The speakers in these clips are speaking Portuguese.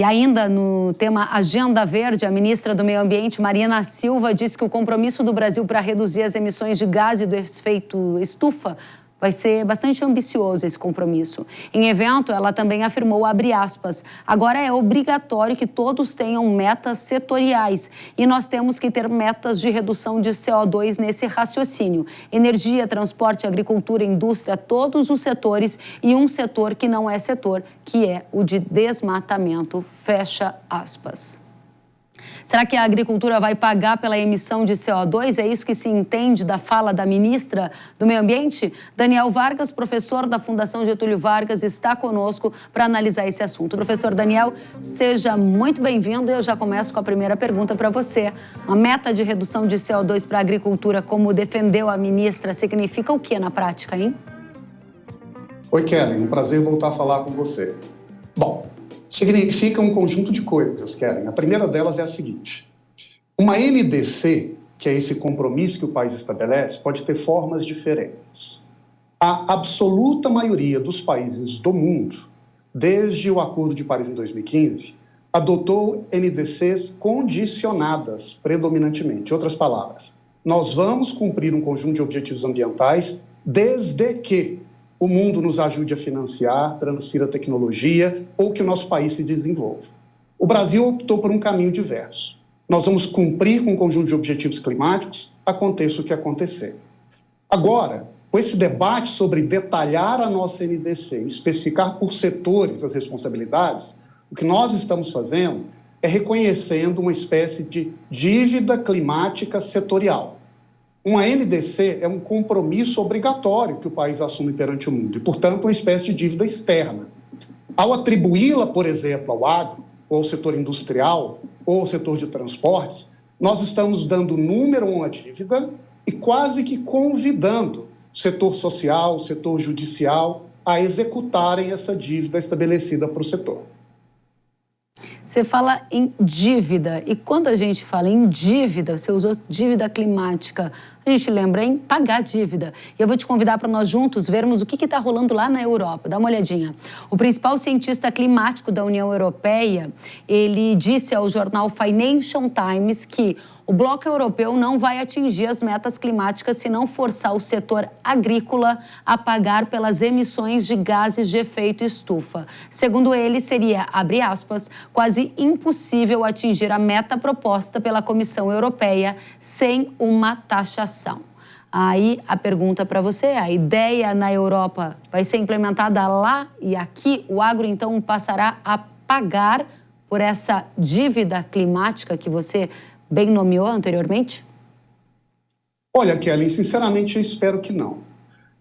E ainda no tema Agenda Verde, a ministra do Meio Ambiente, Marina Silva, disse que o compromisso do Brasil para reduzir as emissões de gás do efeito estufa vai ser bastante ambicioso esse compromisso. Em evento, ela também afirmou, abre aspas, agora é obrigatório que todos tenham metas setoriais e nós temos que ter metas de redução de CO2 nesse raciocínio. Energia, transporte, agricultura, indústria, todos os setores e um setor que não é setor, que é o de desmatamento, fecha aspas. Será que a agricultura vai pagar pela emissão de CO2? É isso que se entende da fala da ministra do Meio Ambiente? Daniel Vargas, professor da Fundação Getúlio Vargas, está conosco para analisar esse assunto. Professor Daniel, seja muito bem-vindo. Eu já começo com a primeira pergunta para você. Uma meta de redução de CO2 para a agricultura, como defendeu a ministra, significa o que na prática, hein? Oi, Kellen. Um prazer voltar a falar com você. Bom, significa um conjunto de coisas, Kellen. A primeira delas é a seguinte. Uma NDC, que é esse compromisso que o país estabelece, pode ter formas diferentes. A absoluta maioria dos países do mundo, desde o Acordo de Paris em 2015, adotou NDCs condicionadas, predominantemente. Em outras palavras, nós vamos cumprir um conjunto de objetivos ambientais desde que o mundo nos ajude a financiar, transfira tecnologia ou que o nosso país se desenvolva. O Brasil optou por um caminho diverso. Nós vamos cumprir com um conjunto de objetivos climáticos, aconteça o que acontecer. Agora, com esse debate sobre detalhar a nossa NDC, especificar por setores as responsabilidades, o que nós estamos fazendo é reconhecendo uma espécie de dívida climática setorial. Uma NDC é um compromisso obrigatório que o país assume perante o mundo e, portanto, uma espécie de dívida externa. Ao atribuí-la, por exemplo, ao agro, ou ao setor industrial, ou ao setor de transportes, nós estamos dando número a uma dívida e quase que convidando o setor social, o setor judicial a executarem essa dívida estabelecida para o setor. Você fala em dívida, e quando a gente fala em dívida, você usou dívida climática, a gente lembra em pagar dívida. E eu vou te convidar para nós juntos vermos o que está rolando lá na Europa. Dá uma olhadinha. O principal cientista climático da União Europeia, ele disse ao jornal Financial Times que o bloco europeu não vai atingir as metas climáticas se não forçar o setor agrícola a pagar pelas emissões de gases de efeito estufa. Segundo ele, seria, abre aspas, quase impossível atingir a meta proposta pela Comissão Europeia sem uma taxação. Aí a pergunta para você, a ideia na Europa vai ser implementada lá e aqui o agro então passará a pagar por essa dívida climática que você bem nomeou anteriormente? Olha, Kelly, sinceramente eu espero que não.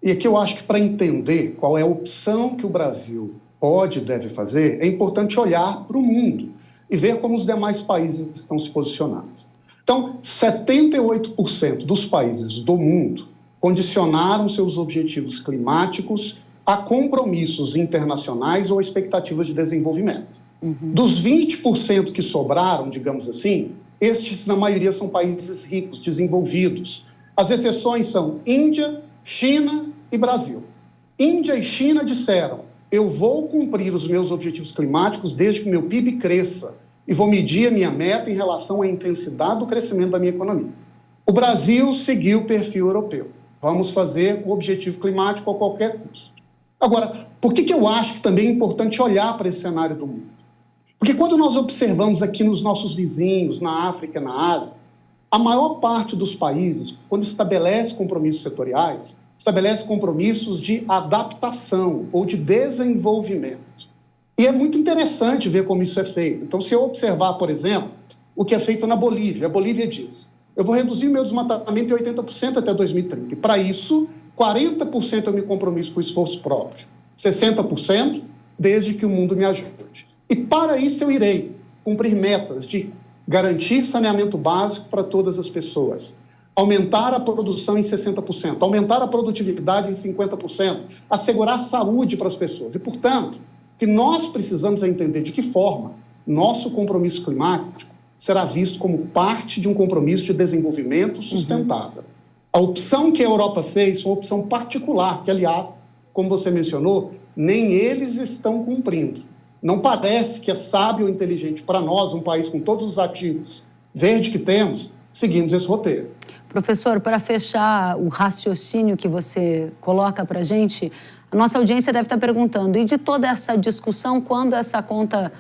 E aqui eu acho que para entender qual é a opção que o Brasil pode e deve fazer, é importante olhar para o mundo e ver como os demais países estão se posicionando. Então, 78% dos países do mundo condicionaram seus objetivos climáticos a compromissos internacionais ou expectativas de desenvolvimento. Dos 20% que sobraram, digamos assim, estes, na maioria, são países ricos, desenvolvidos. As exceções são Índia, China e Brasil. Índia e China disseram, eu vou cumprir os meus objetivos climáticos desde que o meu PIB cresça e vou medir a minha meta em relação à intensidade do crescimento da minha economia. O Brasil seguiu o perfil europeu. Vamos fazer o objetivo climático a qualquer custo. Agora, por que eu acho que também é importante olhar para esse cenário do mundo? Porque quando nós observamos aqui nos nossos vizinhos, na África, na Ásia, a maior parte dos países, quando estabelece compromissos setoriais, estabelece compromissos de adaptação ou de desenvolvimento. E é muito interessante ver como isso é feito. Então, se eu observar, por exemplo, o que é feito na Bolívia, a Bolívia diz, eu vou reduzir meu desmatamento em 80% até 2030. E, para isso, 40% eu me compromisso com esforço próprio, 60% desde que o mundo me ajude. E para isso eu irei cumprir metas de garantir saneamento básico para todas as pessoas, aumentar a produção em 60%, aumentar a produtividade em 50%, assegurar saúde para as pessoas. E, portanto, que nós precisamos entender de que forma nosso compromisso climático será visto como parte de um compromisso de desenvolvimento sustentável. A opção que a Europa fez foi uma opção particular, que, aliás, como você mencionou, nem eles estão cumprindo. Não parece que é sábio ou inteligente para nós, um país com todos os ativos verdes que temos, seguirmos esse roteiro. Professor, para fechar o raciocínio que você coloca para a gente, a nossa audiência deve estar perguntando, e de toda essa discussão, quando essa conta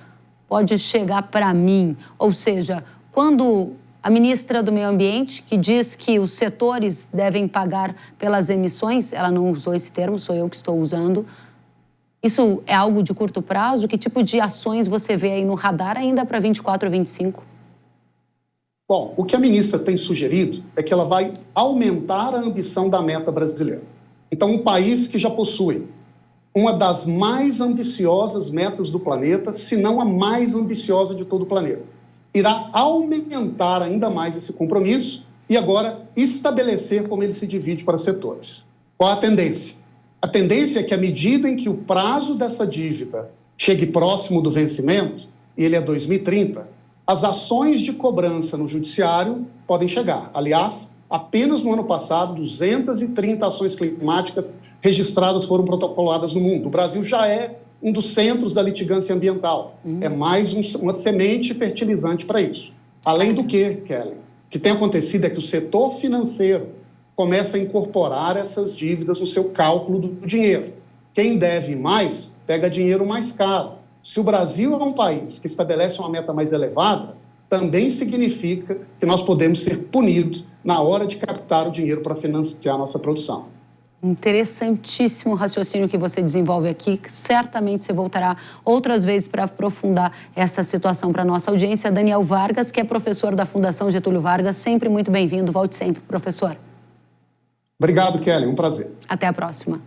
pode chegar para mim? Ou seja, quando a ministra do Meio Ambiente, que diz que os setores devem pagar pelas emissões, ela não usou esse termo, sou eu que estou usando, isso é algo de curto prazo? Que tipo de ações você vê aí no radar ainda para 24 ou 25? Bom, o que a ministra tem sugerido é que ela vai aumentar a ambição da meta brasileira. Então, um país que já possui uma das mais ambiciosas metas do planeta, se não a mais ambiciosa de todo o planeta, irá aumentar ainda mais esse compromisso e agora estabelecer como ele se divide para setores. Qual a tendência? A tendência é que, à medida em que o prazo dessa dívida chegue próximo do vencimento, e ele é 2030, as ações de cobrança no judiciário podem chegar. Aliás, apenas no ano passado, 230 ações climáticas registradas foram protocoladas no mundo. O Brasil já é um dos centros da litigância ambiental. É mais uma semente fertilizante para isso. Além do que, Kelly, o que tem acontecido é que o setor financeiro começa a incorporar essas dívidas no seu cálculo do dinheiro. Quem deve mais, pega dinheiro mais caro. Se o Brasil é um país que estabelece uma meta mais elevada, também significa que nós podemos ser punidos na hora de captar o dinheiro para financiar a nossa produção. Interessantíssimo raciocínio que você desenvolve aqui. Certamente você voltará outras vezes para aprofundar essa situação para a nossa audiência. Daniel Vargas, que é professor da Fundação Getúlio Vargas, sempre muito bem-vindo. Volte sempre, professor. Obrigado, Kelly. Um prazer. Até a próxima.